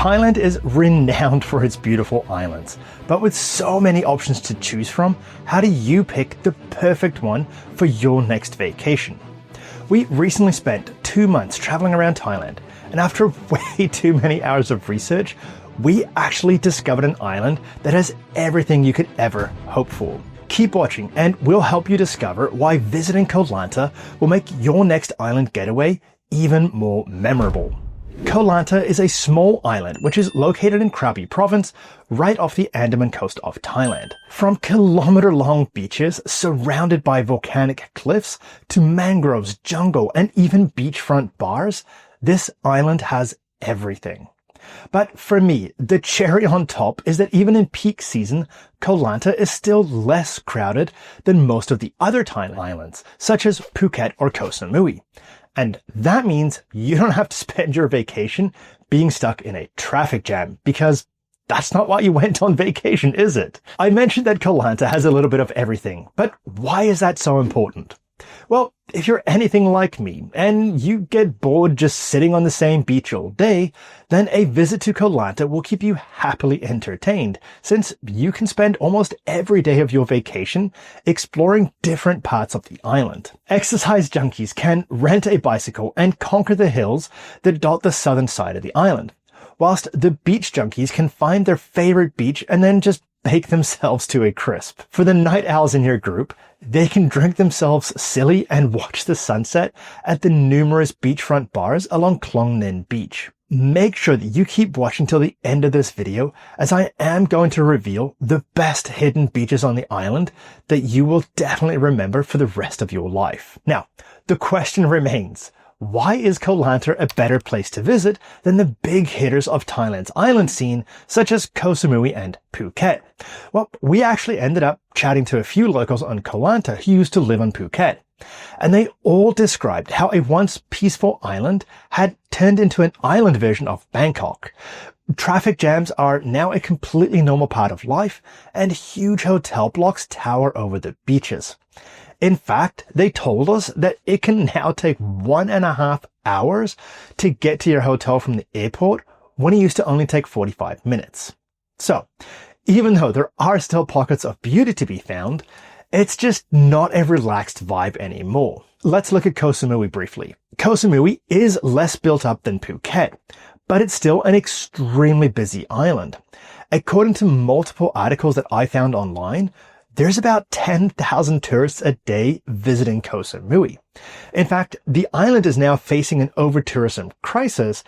Thailand is renowned for its beautiful islands, but with so many options to choose from, how do you pick the perfect one for your next vacation? We recently spent 2 months traveling around Thailand, and after way too many hours of research, we actually discovered an island that has everything you could ever hope for. Keep watching and we'll help you discover why visiting Koh Lanta will make your next island getaway even more memorable. Koh Lanta is a small island which is located in Krabi province, right off the Andaman Coast of Thailand. From kilometer-long beaches surrounded by volcanic cliffs to mangroves, jungle, and even beachfront bars, this island has everything. But for me, the cherry on top is that even in peak season, Koh Lanta is still less crowded than most of the other Thai islands, such as Phuket or Koh Samui. And that means you don't have to spend your vacation being stuck in a traffic jam, because that's not why you went on vacation, is it? I mentioned that Koh Lanta has a little bit of everything, but why is that so important? Well, if you're anything like me and you get bored just sitting on the same beach all day, then a visit to Koh Lanta will keep you happily entertained, since you can spend almost every day of your vacation exploring different parts of the island. Exercise junkies can rent a bicycle and conquer the hills that dot the southern side of the island, whilst the beach junkies can find their favorite beach and then just bake themselves to a crisp. For the night owls in your group, they can drink themselves silly and watch the sunset at the numerous beachfront bars along Klong Nen Beach. Make sure that you keep watching till the end of this video, as I am going to reveal the best hidden beaches on the island that you will definitely remember for the rest of your life. Now, the question remains, why is Koh Lanta a better place to visit than the big hitters of Thailand's island scene, such as Koh Samui and Phuket? Well, we actually ended up chatting to a few locals on Koh Lanta who used to live on Phuket, and they all described how a once peaceful island had turned into an island version of Bangkok. Traffic jams are now a completely normal part of life, and huge hotel blocks tower over the beaches. In fact, they told us that it can now take 1.5 hours to get to your hotel from the airport, when it used to only take 45 minutes. So, even though there are still pockets of beauty to be found, it's just not a relaxed vibe anymore. Let's look at Koh Samui briefly. Koh Samui is less built up than Phuket, but it's still an extremely busy island. According to multiple articles that I found online, there's about 10,000 tourists a day visiting Koh Samui. In fact, the island is now facing an over-tourism crisis,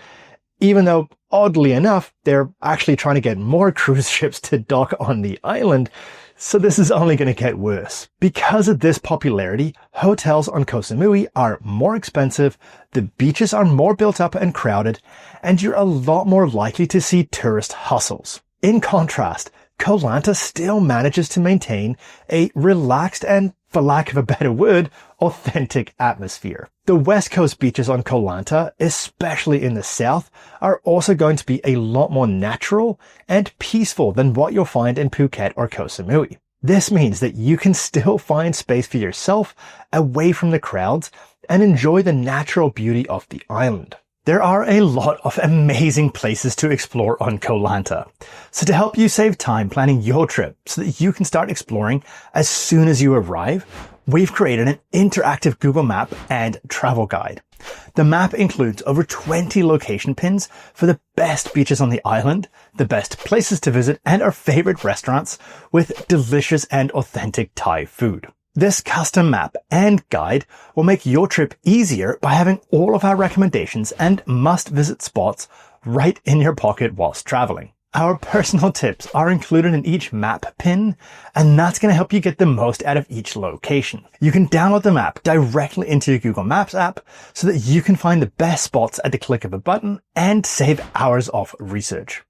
even though, oddly enough, they're actually trying to get more cruise ships to dock on the island, so this is only going to get worse. Because of this popularity, hotels on Koh Samui are more expensive, the beaches are more built up and crowded, and you're a lot more likely to see tourist hustles. In contrast, Koh Lanta still manages to maintain a relaxed and, for lack of a better word, authentic atmosphere. The West Coast beaches on Koh Lanta, especially in the south, are also going to be a lot more natural and peaceful than what you'll find in Phuket or Koh Samui. This means that you can still find space for yourself away from the crowds and enjoy the natural beauty of the island. There are a lot of amazing places to explore on Koh Lanta. So to help you save time planning your trip so that you can start exploring as soon as you arrive, we've created an interactive Google map and travel guide. The map includes over 20 location pins for the best beaches on the island, the best places to visit, and our favorite restaurants with delicious and authentic Thai food. This custom map and guide will make your trip easier by having all of our recommendations and must-visit spots right in your pocket whilst traveling. Our personal tips are included in each map pin, and that's going to help you get the most out of each location. You can download the map directly into your Google Maps app so that you can find the best spots at the click of a button and save hours of research.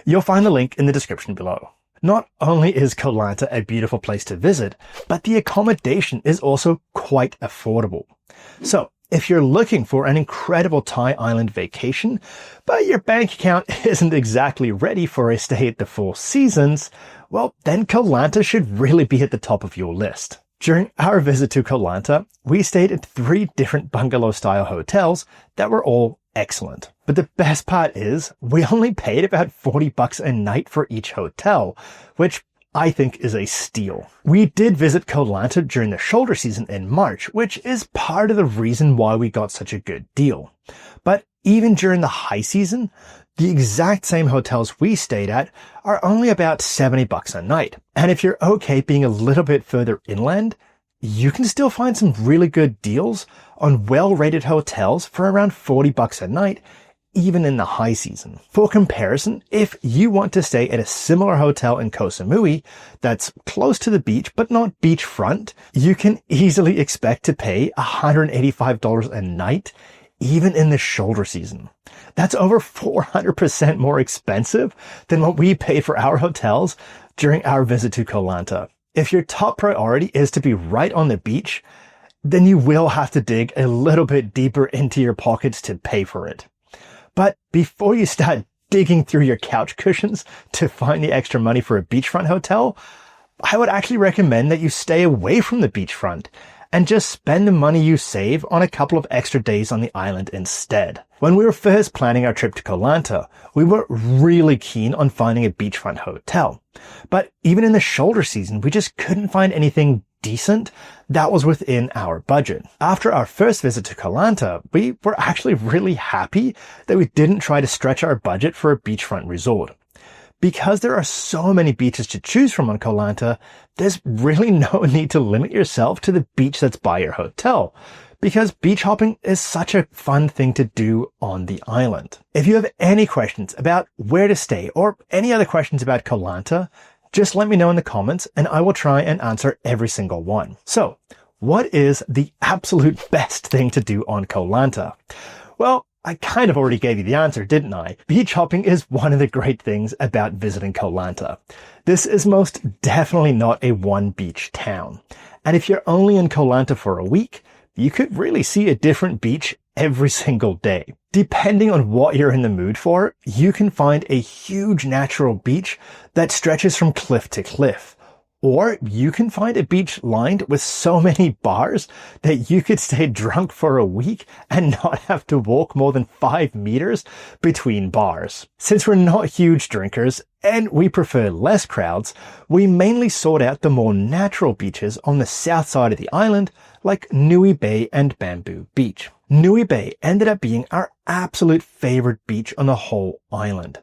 You'll find the link in the description below. Not only is Koh Lanta a beautiful place to visit, but the accommodation is also quite affordable. So, if you're looking for an incredible Thai island vacation, but your bank account isn't exactly ready for a stay at the Four Seasons, well, then Koh Lanta should really be at the top of your list. During our visit to Koh Lanta, we stayed at 3 different bungalow-style hotels that were all excellent. But the best part is we only paid about $40 a night for each hotel, which I think is a steal. We did visit Koh Lanta during the shoulder season in March, which is part of the reason why we got such a good deal. But even during the high season, the exact same hotels we stayed at are only about $70 a night. And if you're okay being a little bit further inland, you can still find some really good deals on well-rated hotels for around $40 a night, even in the high season. For comparison, if you want to stay at a similar hotel in Koh Samui that's close to the beach but not beachfront, you can easily expect to pay $185 a night, even in the shoulder season. That's over 400% more expensive than what we paid for our hotels during our visit to Koh Lanta. If your top priority is to be right on the beach, then you will have to dig a little bit deeper into your pockets to pay for it. But before you start digging through your couch cushions to find the extra money for a beachfront hotel, I would actually recommend that you stay away from the beachfront and just spend the money you save on a couple of extra days on the island instead. When we were first planning our trip to Koh Lanta, we were really keen on finding a beachfront hotel. But even in the shoulder season, we just couldn't find anything decent that was within our budget. After our first visit to Koh Lanta, we were actually really happy that we didn't try to stretch our budget for a beachfront resort. Because there are so many beaches to choose from on Koh Lanta, there's really no need to limit yourself to the beach that's by your hotel, because beach hopping is such a fun thing to do on the island. If you have any questions about where to stay or any other questions about Koh Lanta, just let me know in the comments and I will try and answer every single one. So, what is the absolute best thing to do on Koh Lanta? Well, I kind of already gave you the answer, didn't I? Beach hopping is one of the great things about visiting Koh Lanta. This is most definitely not a one beach town. And if you're only in Koh Lanta for a week, you could really see a different beach every single day. Depending on what you're in the mood for, you can find a huge natural beach that stretches from cliff to cliff. Or you can find a beach lined with so many bars that you could stay drunk for a week and not have to walk more than 5 meters between bars. Since we're not huge drinkers and we prefer less crowds, we mainly sought out the more natural beaches on the south side of the island, like Nui Bay and Bamboo Beach. Nui Bay ended up being our absolute favorite beach on the whole island.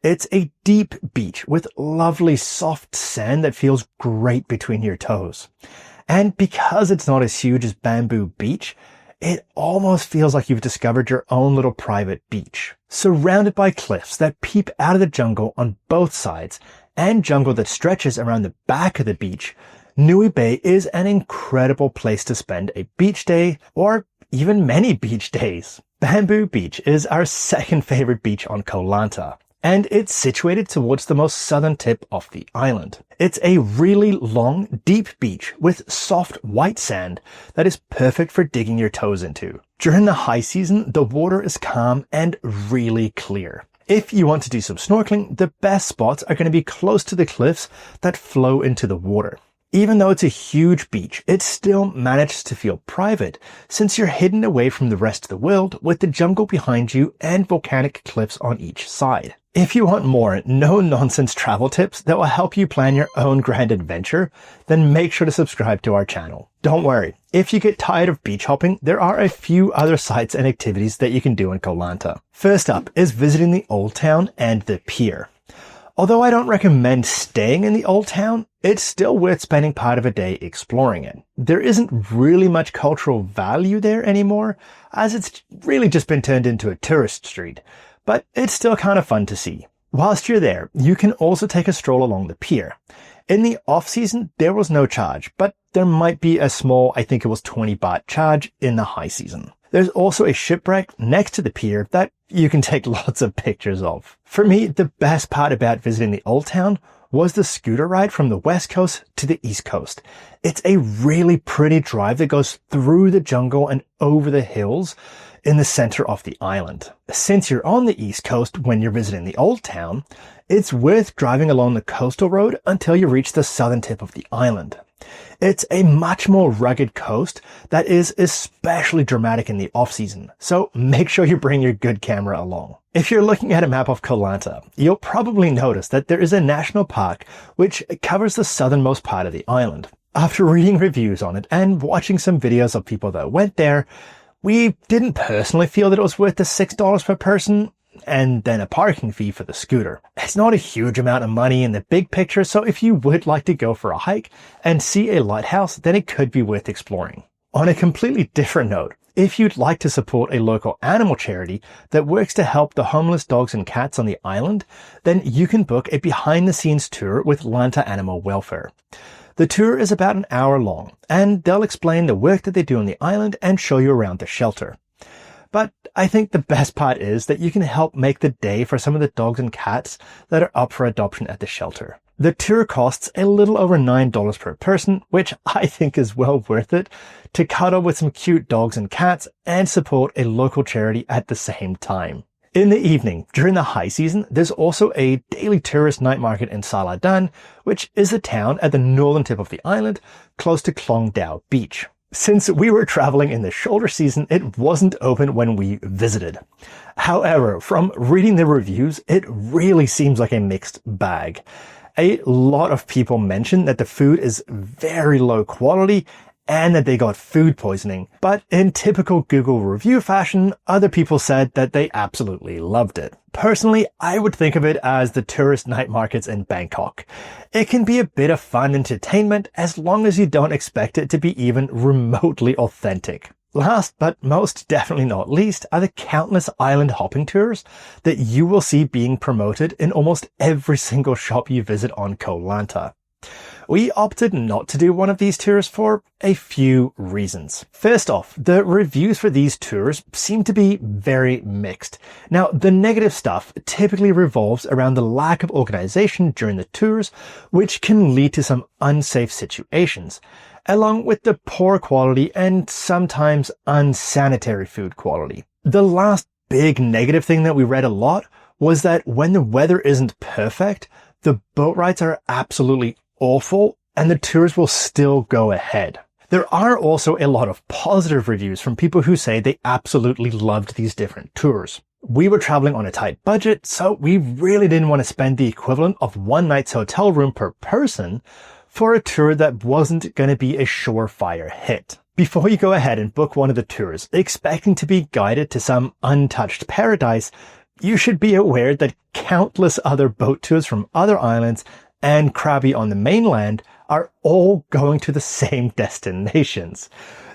It's a deep beach with lovely soft sand that feels great between your toes. And because it's not as huge as Bamboo Beach, it almost feels like you've discovered your own little private beach. Surrounded by cliffs that peep out of the jungle on both sides and jungle that stretches around the back of the beach, Nui Bay is an incredible place to spend a beach day or even many beach days. Bamboo Beach is our second favorite beach on Koh Lanta, and it's situated towards the most southern tip of the island. It's a really long, deep beach with soft white sand that is perfect for digging your toes into. During the high season, the water is calm and really clear. If you want to do some snorkeling, the best spots are going to be close to the cliffs that flow into the water. Even though it's a huge beach, it still manages to feel private since you're hidden away from the rest of the world with the jungle behind you and volcanic cliffs on each side. If you want more no-nonsense travel tips that will help you plan your own grand adventure, then make sure to subscribe to our channel. Don't worry, if you get tired of beach hopping, there are a few other sites and activities that you can do in Koh Lanta. First up is visiting the Old Town and the pier. Although I don't recommend staying in the Old Town, it's still worth spending part of a day exploring it. There isn't really much cultural value there anymore, as it's really just been turned into a tourist street, but it's still kind of fun to see. Whilst you're there, you can also take a stroll along the pier. In the off-season, there was no charge, but there might be a small, I think it was 20 baht charge in the high season. There's also a shipwreck next to the pier that you can take lots of pictures of. For me, the best part about visiting the Old Town was the scooter ride from the west coast to the east coast. It's a really pretty drive that goes through the jungle and over the hills in the center of the island. Since you're on the east coast when you're visiting the Old Town, it's worth driving along the coastal road until you reach the southern tip of the island. It's a much more rugged coast that is especially dramatic in the off-season, so make sure you bring your good camera along. If you're looking at a map of Koh Lanta, you'll probably notice that there is a national park which covers the southernmost part of the island. After reading reviews on it and watching some videos of people that went there, we didn't personally feel that it was worth the $6 per person and then a parking fee for the scooter. It's not a huge amount of money in the big picture, so if you would like to go for a hike and see a lighthouse, then it could be worth exploring. On a completely different note, if you'd like to support a local animal charity that works to help the homeless dogs and cats on the island, then you can book a behind-the-scenes tour with Lanta Animal Welfare. The tour is about an hour long, and they'll explain the work that they do on the island and show you around the shelter. But I think the best part is that you can help make the day for some of the dogs and cats that are up for adoption at the shelter. The tour costs a little over $9 per person, which I think is well worth it to cuddle with some cute dogs and cats and support a local charity at the same time. In the evening, during the high season, there's also a daily tourist night market in Saladan, which is a town at the northern tip of the island, close to Klong Dao Beach. Since we were traveling in the shoulder season, it wasn't open when we visited. However, from reading the reviews, it really seems like a mixed bag. A lot of people mention that the food is very low quality and that they got food poisoning. But in typical Google review fashion, other people said that they absolutely loved it. Personally, I would think of it as the tourist night markets in Bangkok. It can be a bit of fun entertainment as long as you don't expect it to be even remotely authentic. Last, but most definitely not least, are the countless island hopping tours that you will see being promoted in almost every single shop you visit on Koh Lanta. We opted not to do one of these tours for a few reasons. First off, the reviews for these tours seem to be very mixed. Now, the negative stuff typically revolves around the lack of organization during the tours, which can lead to some unsafe situations, along with the poor quality and sometimes unsanitary food quality. The last big negative thing that we read a lot was that when the weather isn't perfect, the boat rides are absolutely awful and the tours will still go ahead. There are also a lot of positive reviews from people who say they absolutely loved these different tours. We were traveling on a tight budget, so we really didn't want to spend the equivalent of one night's hotel room per person for a tour that wasn't going to be a surefire hit. Before you go ahead and book one of the tours, expecting to be guided to some untouched paradise, you should be aware that countless other boat tours from other islands and Krabi on the mainland are all going to the same destinations.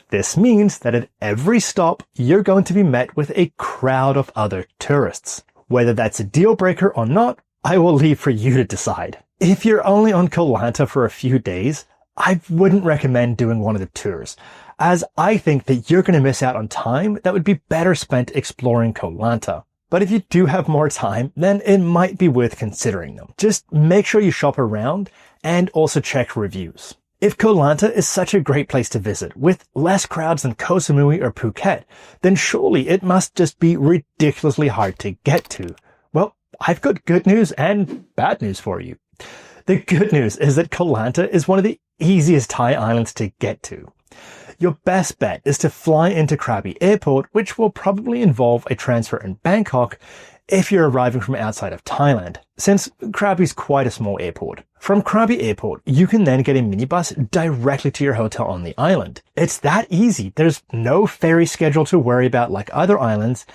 This means that at every stop, you're going to be met with a crowd of other tourists. Whether that's a deal breaker or not, I will leave for you to decide. If you're only on Koh Lanta for a few days, I wouldn't recommend doing one of the tours, as I think that you're going to miss out on time that would be better spent exploring Koh Lanta. But if you do have more time, then it might be worth considering them. Just make sure you shop around and also check reviews. If Koh Lanta is such a great place to visit, with less crowds than Koh Samui or Phuket, then surely it must just be ridiculously hard to get to. Well, I've got good news and bad news for you. The good news is that Koh Lanta is one of the easiest Thai islands to get to. Your best bet is to fly into Krabi Airport, which will probably involve a transfer in Bangkok if you're arriving from outside of Thailand, since Krabi is quite a small airport. From Krabi Airport, you can then get a minibus directly to your hotel on the island. It's that easy. There's no ferry schedule to worry about like other islands,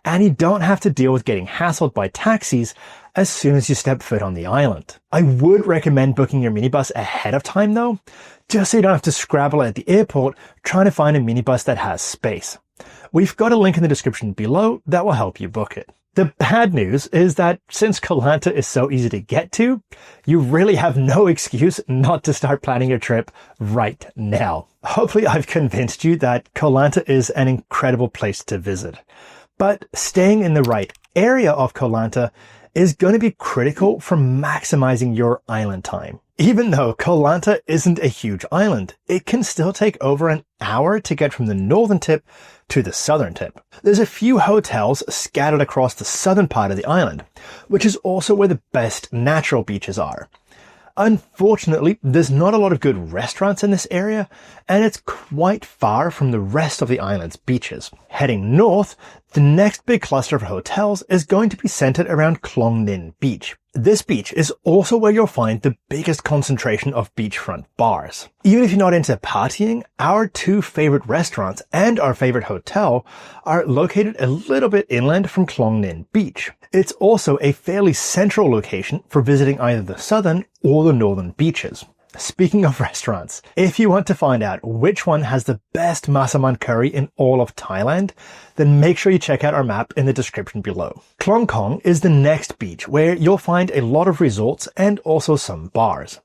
and you don't have to deal with getting hassled by taxis as soon as you step foot on the island. I would recommend booking your minibus ahead of time though, just so you don't have to scrabble at the airport trying to find a minibus that has space. We've got a link in the description below that will help you book it. The bad news is that since Koh Lanta is so easy to get to, you really have no excuse not to start planning your trip right now. Hopefully I've convinced you that Koh Lanta is an incredible place to visit. But staying in the right area of Koh Lanta is going to be critical for maximizing your island time. Even though Koh Lanta isn't a huge island, it can still take over an hour to get from the northern tip to the southern tip. There's a few hotels scattered across the southern part of the island, which is also where the best natural beaches are. Unfortunately, there's not a lot of good restaurants in this area, and it's quite far from the rest of the island's beaches. Heading north, the next big cluster of hotels is going to be centered around Klong Ninh Beach. This beach is also where you'll find the biggest concentration of beachfront bars. Even if you're not into partying, our two favorite restaurants and our favorite hotel are located a little bit inland from Klong Ninh Beach. It's also a fairly central location for visiting either the southern or the northern beaches. Speaking of restaurants, if you want to find out which one has the best masaman curry in all of Thailand, then make sure you check out our map in the description below. Klong Kong is the next beach where you'll find a lot of resorts and also some bars.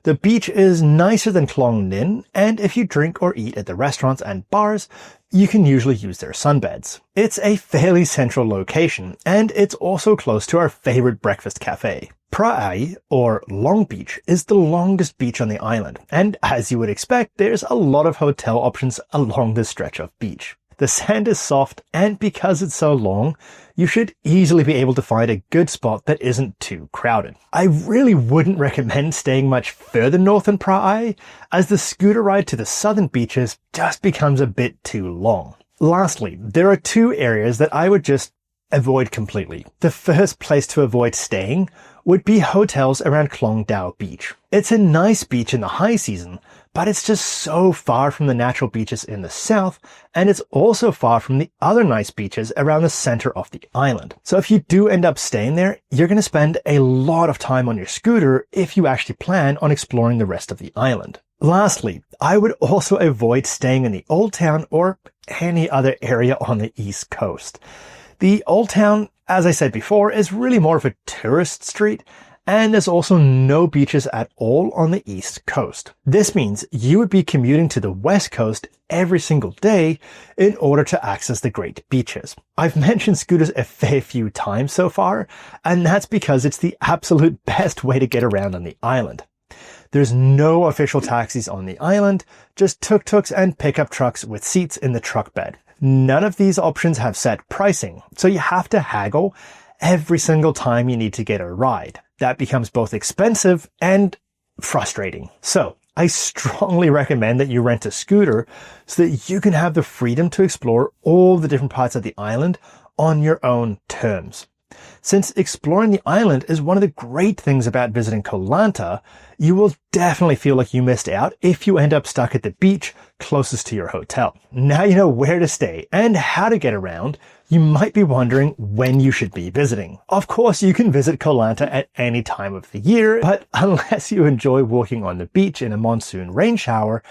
The beach is nicer than Klong Ninh, and if you drink or eat at the restaurants and bars, you can usually use their sunbeds. It's a fairly central location, and it's also close to our favorite breakfast cafe. Praai, or Long Beach, is the longest beach on the island, and as you would expect, there's a lot of hotel options along this stretch of beach. The sand is soft, and because it's so long, you should easily be able to find a good spot that isn't too crowded. I really wouldn't recommend staying much further north than Praai, as the scooter ride to the southern beaches just becomes a bit too long. Lastly, there are two areas that I would just avoid completely. The first place to avoid staying would be hotels around Klong Dao Beach. It's a nice beach in the high season, but it's just so far from the natural beaches in the south, and it's also far from the other nice beaches around the center of the island. So if you do end up staying there, you're going to spend a lot of time on your scooter if you actually plan on exploring the rest of the island. Lastly, I would also avoid staying in the Old Town or any other area on the East Coast. The Old Town, as I said before, is really more of a tourist street, and there's also no beaches at all on the East Coast. This means you would be commuting to the West Coast every single day in order to access the great beaches. I've mentioned scooters a fair few times so far, and that's because it's the absolute best way to get around on the island. There's no official taxis on the island, just tuk-tuks and pickup trucks with seats in the truck bed. None of these options have set pricing, so you have to haggle every single time you need to get a ride. That becomes both expensive and frustrating. So I strongly recommend that you rent a scooter so that you can have the freedom to explore all the different parts of the island on your own terms. Since exploring the island is one of the great things about visiting Koh Lanta, you will definitely feel like you missed out if you end up stuck at the beach closest to your hotel. Now you know where to stay and how to get around, you might be wondering when you should be visiting. Of course, you can visit Koh Lanta at any time of the year, but unless you enjoy walking on the beach in a monsoon rain shower,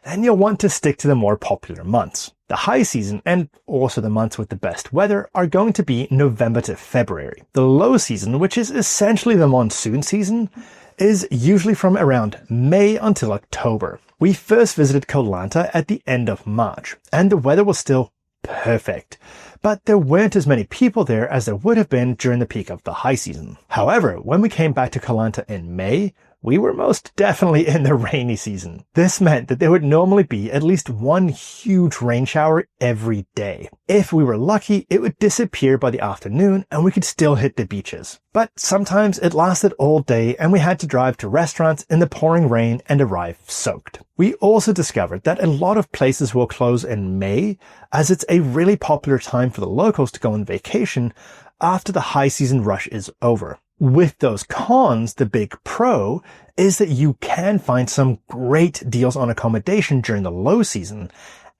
then you'll want to stick to the more popular months. The high season, and also the months with the best weather, are going to be November to February. The low season, which is essentially the monsoon season, is usually from around May until October. We first visited Koh Lanta at the end of March, and the weather was still perfect. But there weren't as many people there as there would have been during the peak of the high season. However, when we came back to Koh Lanta in May, we were most definitely in the rainy season. This meant that there would normally be at least one huge rain shower every day. If we were lucky, it would disappear by the afternoon and we could still hit the beaches. But sometimes it lasted all day and we had to drive to restaurants in the pouring rain and arrive soaked. We also discovered that a lot of places will close in May, as it's a really popular time for the locals to go on vacation after the high season rush is over. With those cons, the big pro is that you can find some great deals on accommodation during the low season,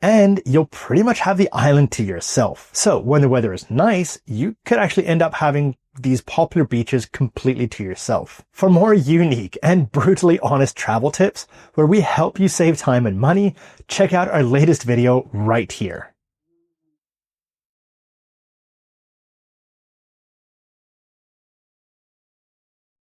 and you'll pretty much have the island to yourself. So when the weather is nice, you could actually end up having these popular beaches completely to yourself. For more unique and brutally honest travel tips, where we help you save time and money, check out our latest video right here.